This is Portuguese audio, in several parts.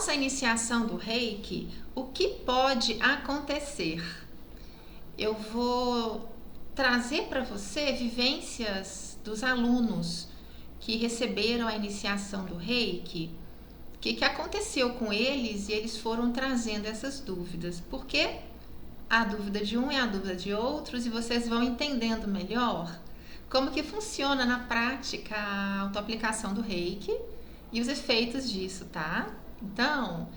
após a iniciação do Reiki, o que pode acontecer? Eu vou trazer para você vivências dos alunos que receberam a iniciação do Reiki, o que aconteceu com eles, e eles foram trazendo essas dúvidas. Porque a dúvida de um é a dúvida de outros, e vocês vão entendendo melhor como que funciona na prática a autoaplicação do Reiki e os efeitos disso, tá? Então,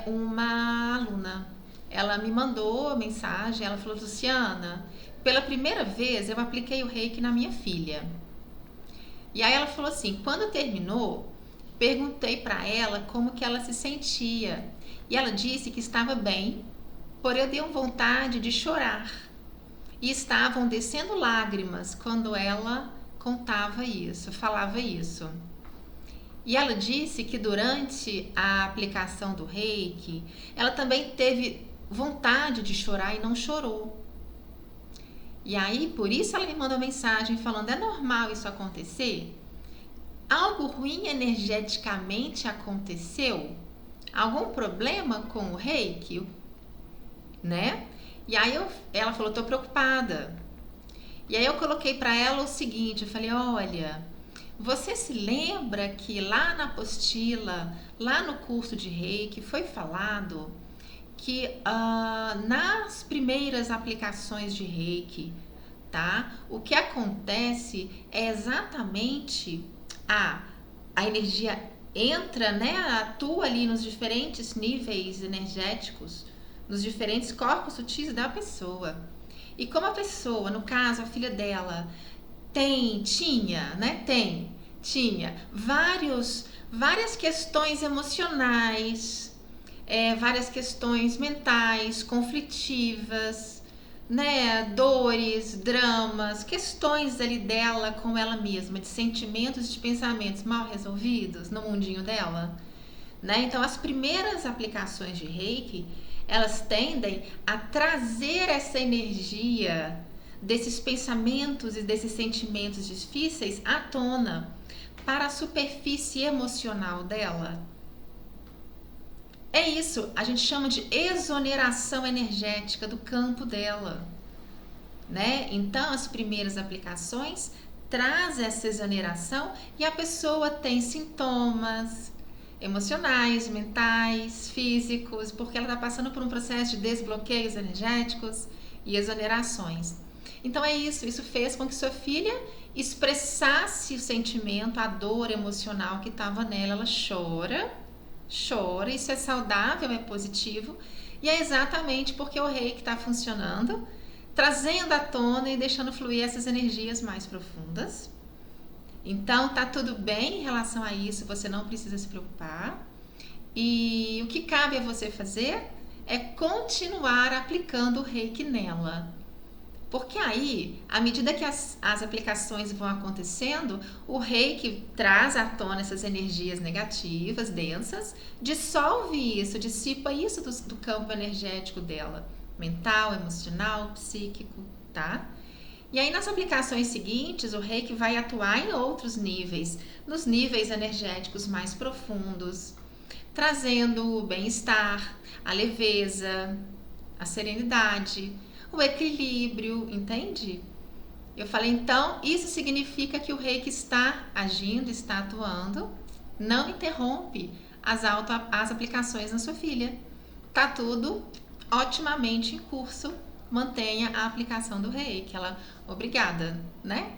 uma aluna, ela me mandou a mensagem, ela falou: Luciana, pela primeira vez eu apliquei o Reiki na minha filha. E aí ela falou assim: quando terminou, perguntei para ela como que ela se sentia. E ela disse que estava bem, porém eu dei vontade de chorar. E estavam descendo lágrimas quando ela contava isso, falava isso. E ela disse que durante a aplicação do Reiki, ela também teve vontade de chorar e não chorou. E aí, por isso ela me mandou mensagem falando: é normal isso acontecer? Algo ruim energeticamente aconteceu? Algum problema com o Reiki? Né? E aí ela falou: tô preocupada. E aí eu coloquei para ela o seguinte, eu falei: olha, você se lembra que lá na apostila, lá no curso de Reiki, foi falado que nas primeiras aplicações de Reiki, tá? O que acontece é exatamente a energia entra, né? Atua ali nos diferentes níveis energéticos, nos diferentes corpos sutis da pessoa. E como a pessoa, no caso a filha dela, tinha várias questões emocionais, várias questões mentais, conflitivas, né, dores, dramas, questões ali dela com ela mesma, de sentimentos e de pensamentos mal resolvidos no mundinho dela, né? Então as primeiras aplicações de Reiki, elas tendem a trazer essa energia desses pensamentos e desses sentimentos difíceis à tona, para a superfície emocional dela. É isso, a gente chama de exoneração energética do campo dela, né? Então, as primeiras aplicações trazem essa exoneração e a pessoa tem sintomas emocionais, mentais, físicos, porque ela está passando por um processo de desbloqueios energéticos e exonerações. Então é isso fez com que sua filha expressasse o sentimento, a dor emocional que estava nela. Ela chora, isso é saudável, é positivo, e é exatamente porque o Reiki está funcionando, trazendo à tona e deixando fluir essas energias mais profundas. Então tá tudo bem em relação a isso, você não precisa se preocupar. E o que cabe a você fazer é continuar aplicando o Reiki nela. Porque aí, à medida que as aplicações vão acontecendo, o Reiki traz à tona essas energias negativas, densas, dissolve isso, dissipa isso do campo energético dela, mental, emocional, psíquico, tá? E aí nas aplicações seguintes, o Reiki vai atuar em outros níveis, nos níveis energéticos mais profundos, trazendo o bem-estar, a leveza, a serenidade, o equilíbrio, entende? Eu falei, então, isso significa que o Reiki está agindo, está atuando, não interrompe as aplicações na sua filha. Tá tudo otimamente em curso, mantenha a aplicação do Reiki. Ela, obrigada, né?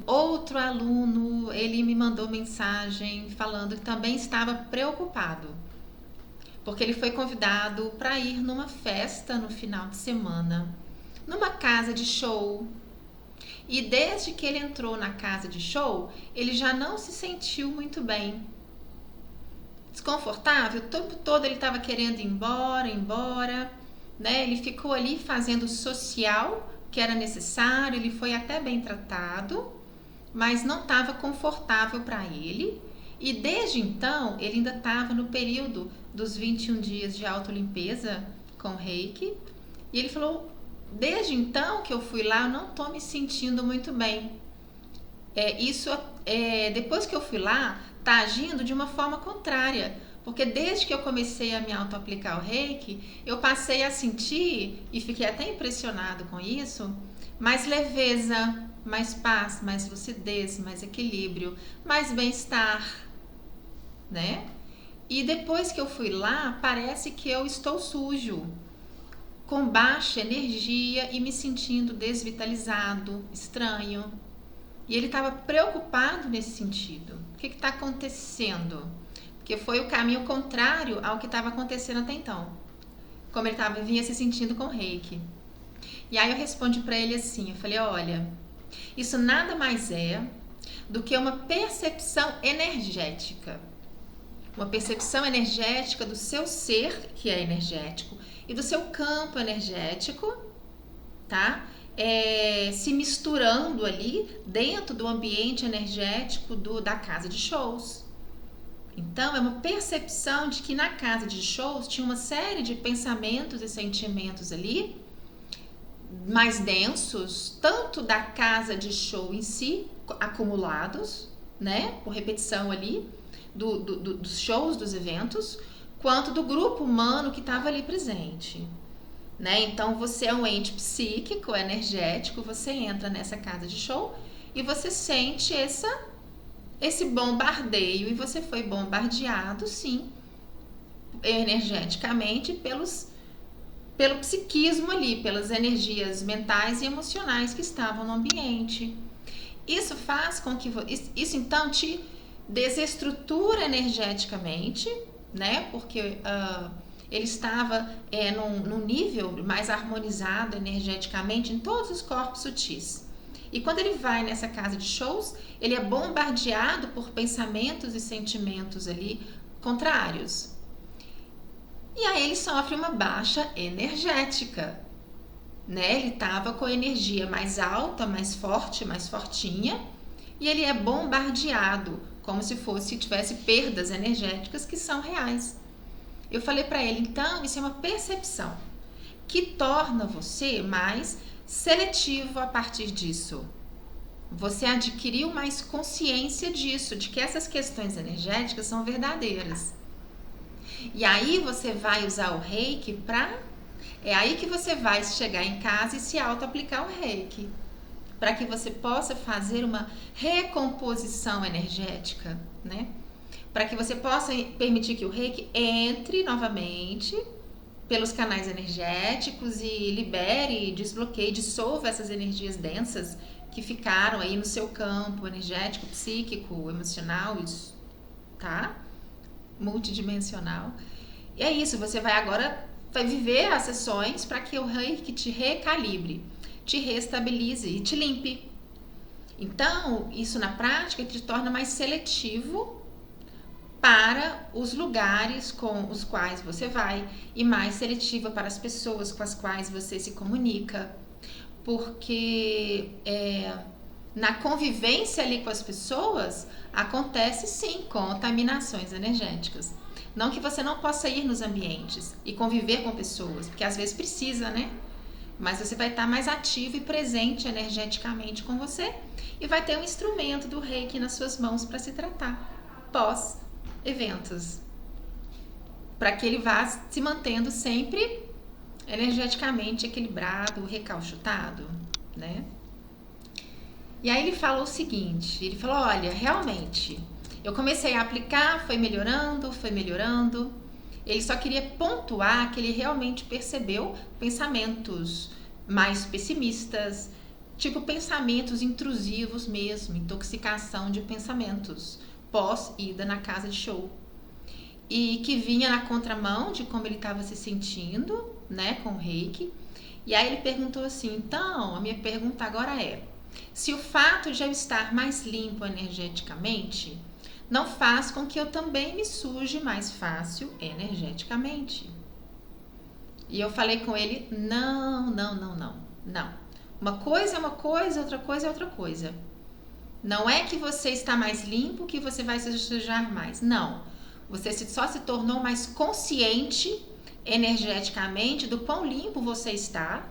Outro aluno, ele me mandou mensagem falando que também estava preocupado, porque ele foi convidado para ir numa festa no final de semana, numa casa de show. E desde que ele entrou na casa de show, ele já não se sentiu muito bem. Desconfortável, o tempo todo ele estava querendo ir embora, né? Ele ficou ali fazendo o social que era necessário, ele foi até bem tratado, mas não estava confortável para ele. E desde então, ele ainda estava no período dos 21 dias de autolimpeza com Reiki. E ele falou, desde então que eu fui lá, eu não estou me sentindo muito bem. Depois que eu fui lá, tá agindo de uma forma contrária. Porque desde que eu comecei a me auto-aplicar o Reiki, eu passei a sentir, e fiquei até impressionado com isso, mais leveza, mais paz, mais lucidez, mais equilíbrio, mais bem-estar, né? E depois que eu fui lá, parece que eu estou sujo, com baixa energia e me sentindo desvitalizado, estranho. E ele estava preocupado nesse sentido. O que está acontecendo? Porque foi o caminho contrário ao que estava acontecendo até então. Como ele vinha se sentindo com o Reiki. E aí eu respondi para ele assim, eu falei, olha, isso nada mais é do que uma percepção energética. Uma percepção energética do seu ser, que é energético, e do seu campo energético, tá? Se misturando ali dentro do ambiente energético da casa de shows. Então, é uma percepção de que na casa de shows tinha uma série de pensamentos e sentimentos ali, mais densos, tanto da casa de show em si, acumulados, né, por repetição ali, dos shows, dos eventos, quanto do grupo humano que estava ali presente. Né? Então, você é um ente psíquico, energético, você entra nessa casa de show e você sente esse bombardeio, e você foi bombardeado, sim, energeticamente pelo psiquismo ali, pelas energias mentais e emocionais que estavam no ambiente. Isso faz com que isso então te desestrutura energeticamente, né? Porque ele estava num nível mais harmonizado energeticamente em todos os corpos sutis. E quando ele vai nessa casa de shows, ele é bombardeado por pensamentos e sentimentos ali contrários. E aí ele sofre uma baixa energética, né? Ele estava com a energia mais alta, mais forte, mais fortinha, e ele é bombardeado, como se tivesse perdas energéticas que são reais. Eu falei para ele, então, isso é uma percepção que torna você mais seletivo a partir disso. Você adquiriu mais consciência disso, de que essas questões energéticas são verdadeiras. E aí você vai usar o Reiki é aí que você vai chegar em casa e se auto-aplicar o Reiki, para que você possa fazer uma recomposição energética, né? Para que você possa permitir que o Reiki entre novamente pelos canais energéticos e libere, desbloqueie, dissolva essas energias densas que ficaram aí no seu campo energético, psíquico, emocional, tá? Multidimensional. E é isso, você vai viver as sessões para que o Reiki te recalibre, te reestabilize e te limpe. Então, isso na prática te torna mais seletivo para os lugares com os quais você vai e mais seletiva para as pessoas com as quais você se comunica, porque na convivência ali com as pessoas acontece sim contaminações energéticas. Não que você não possa ir nos ambientes e conviver com pessoas, porque às vezes precisa, né? Mas você vai estar mais ativo e presente energeticamente com você e vai ter um instrumento do Reiki nas suas mãos para se tratar pós eventos, para que ele vá se mantendo sempre energeticamente equilibrado, recalchutado, né? E aí ele falou o seguinte, ele falou, olha, realmente, eu comecei a aplicar, foi melhorando, ele só queria pontuar que ele realmente percebeu pensamentos mais pessimistas, tipo pensamentos intrusivos mesmo, intoxicação de pensamentos, pós-ida na casa de show. E que vinha na contramão de como ele estava se sentindo, né, com o Reiki. E aí ele perguntou assim, então, a minha pergunta agora é, se o fato de eu estar mais limpo energeticamente não faz com que eu também me suje mais fácil energeticamente. E eu falei com ele, não. Uma coisa é uma coisa, outra coisa é outra coisa. Não é que você está mais limpo que você vai se sujar mais. Não. Você só se tornou mais consciente energeticamente do quão limpo você está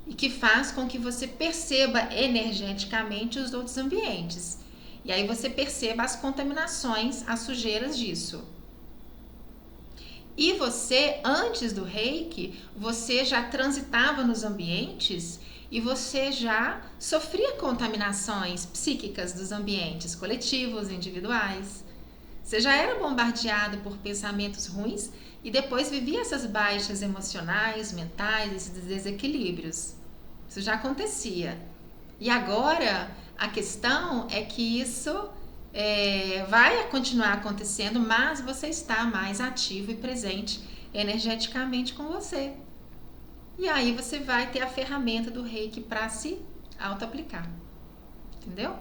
e que faz com que você perceba energeticamente os outros ambientes. E aí você perceba as contaminações, as sujeiras disso. E você, antes do Reiki, você já transitava nos ambientes e você já sofria contaminações psíquicas dos ambientes coletivos, individuais. Você já era bombardeado por pensamentos ruins e depois vivia essas baixas emocionais, mentais, esses desequilíbrios. Isso já acontecia. E agora a questão é que isso vai continuar acontecendo, mas você está mais ativo e presente energeticamente com você. E aí você vai ter a ferramenta do Reiki para se auto-aplicar. Entendeu?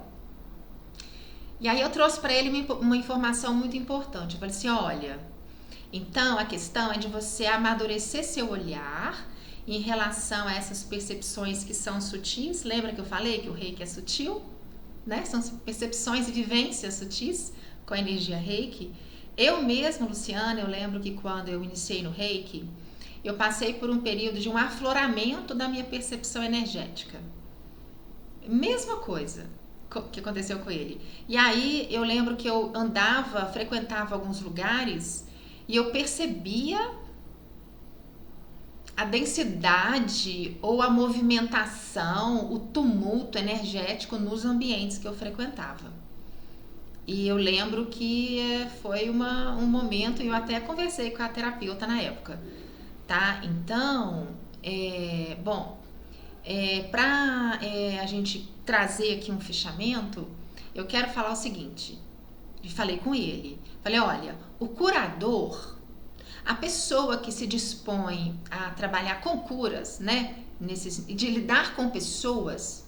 E aí eu trouxe para ele uma informação muito importante. Eu falei assim, olha, então a questão é de você amadurecer seu olhar em relação a essas percepções que são sutis. Lembra que eu falei que o Reiki é sutil? Né? São percepções e vivências sutis com a energia Reiki. Eu mesma, Luciana, eu lembro que quando eu iniciei no Reiki, eu passei por um período de um afloramento da minha percepção energética. Mesma coisa que aconteceu com ele. E aí eu lembro que eu frequentava alguns lugares e eu percebia a densidade ou a movimentação, o tumulto energético nos ambientes que eu frequentava. E eu lembro que foi um momento, e eu até conversei com a terapeuta na época, tá? Então, para a gente trazer aqui um fechamento, eu quero falar o seguinte. Falei com ele, falei, olha, o curador, a pessoa que se dispõe a trabalhar com curas, né, de lidar com pessoas,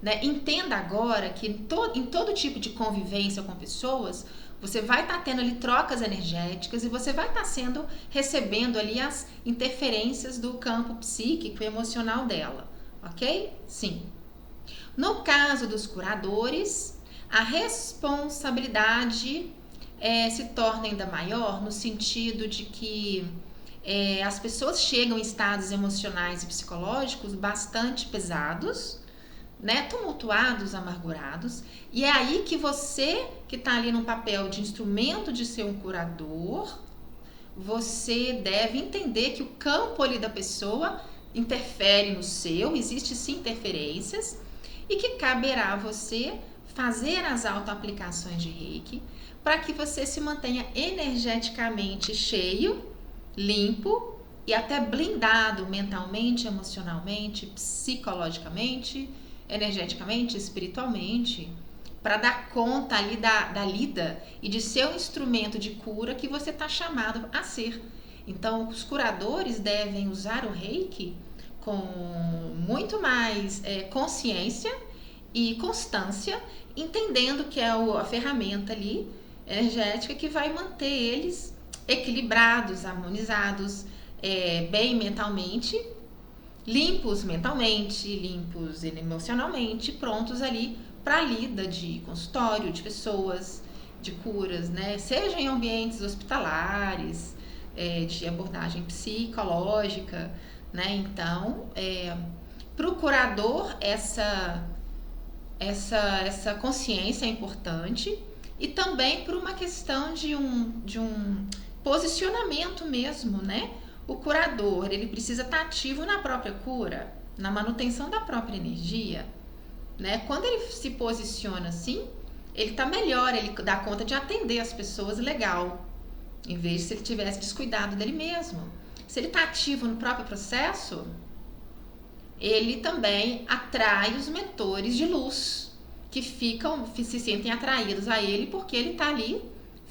né, entenda agora que em todo tipo de convivência com pessoas, você vai estar tendo ali trocas energéticas e você vai estar recebendo ali as interferências do campo psíquico e emocional dela, ok? Sim. No caso dos curadores, a responsabilidade se torna ainda maior no sentido de que as pessoas chegam em estados emocionais e psicológicos bastante pesados, né, tumultuados, amargurados, e é aí que você, que está ali no papel de instrumento de ser um curador, você deve entender que o campo ali da pessoa interfere no seu, existe sim interferências, e que caberá a você fazer as autoaplicações de Reiki para que você se mantenha energeticamente cheio, limpo e até blindado mentalmente, emocionalmente, psicologicamente, energeticamente, espiritualmente, para dar conta ali da lida e de ser um instrumento de cura que você está chamado a ser. Então, os curadores devem usar o Reiki com muito mais consciência e constância, entendendo que é a ferramenta ali energética que vai manter eles equilibrados, harmonizados, bem mentalmente, limpos mentalmente, limpos emocionalmente, prontos ali para a lida de consultório, de pessoas, de curas, né? Seja em ambientes hospitalares, de abordagem psicológica, né? Então, para o curador, essa consciência é importante, e também por uma questão de um posicionamento mesmo, né? O curador, ele precisa estar ativo na própria cura, na manutenção da própria energia, né? Quando ele se posiciona assim, ele tá melhor, ele dá conta de atender as pessoas legal, em vez de se ele tivesse descuidado dele mesmo. Se ele tá ativo no próprio processo, ele também atrai os mentores de luz, que se sentem atraídos a ele porque ele tá ali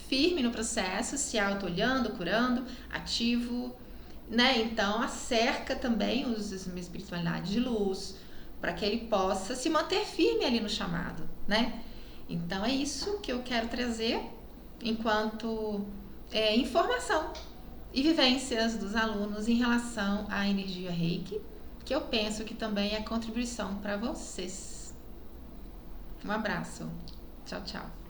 firme no processo, se auto-olhando, curando, ativo, né? Então, acerca também uma espiritualidade de luz, para que ele possa se manter firme ali no chamado, né? Então, é isso que eu quero trazer enquanto informação e vivências dos alunos em relação à energia Reiki, que eu penso que também é contribuição para vocês. Um abraço. Tchau, tchau.